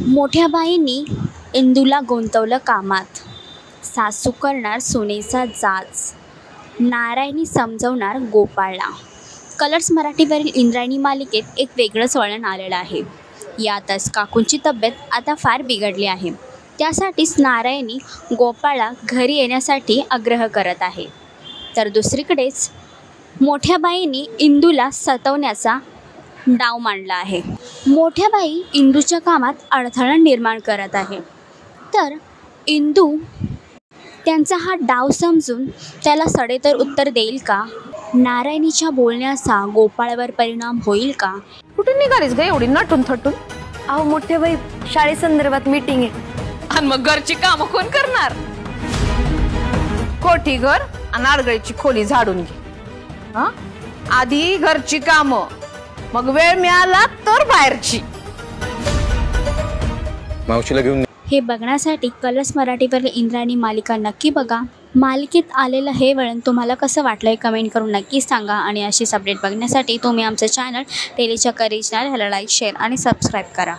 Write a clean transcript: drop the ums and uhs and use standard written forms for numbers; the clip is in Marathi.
मोठ्या बाईंनी इंदूला गुंतवलं कामात, सासू करणार सुनेचा जाच, नारायणी समजवणार गोपाळला. कलर्स मराठीवरील इंद्रायणी मालिकेत एक वेगळंच वळण आलेलं आहे. यातच काकूंची तब्येत आता फार बिघडली आहे. त्यासाठीच नारायणी गोपाळला घरी येण्यासाठी आग्रह करत आहे. तर दुसरीकडेच मोठ्या बाईंनी इंदूला सतवण्याचा डाव मांडला आहे. मोठ्या बाई इंदूच्या कामात अडथळा निर्माण करत आहे. तर इंदू त्यांचा हा डाव समजून त्याला सडेतर उत्तर देईल का? नारायणीच्या बोलण्याचा गोपाळवर परिणाम होईल का? कुठून निघालीस ग एवढी नटून थटून? अहो मोठे बाई, शाळेसंदर्भात मीटिंग आहे. आणि मग घरची कामं कोण करणार? कोठी घर आणि आडगळीची खोली झाडून घे. आधी घरची कामं, मग वेळ मिळाला तर बाहेरची. मावशीला घेऊन हे बघण्यासाठी कलर्स मराठीवरील इंद्रायणी मालिका नक्की बघा. मालिकेत आलेलं हे वळण तुम्हाला कसं वाटलं हे कमेंट करून नक्कीच सांगा. आणि अशीच अपडेट बघण्यासाठी तुम्ही आमचं चॅनल टेलीच्या करिश्नर ह्याला लाईक, शेअर आणि सबस्क्राईब करा.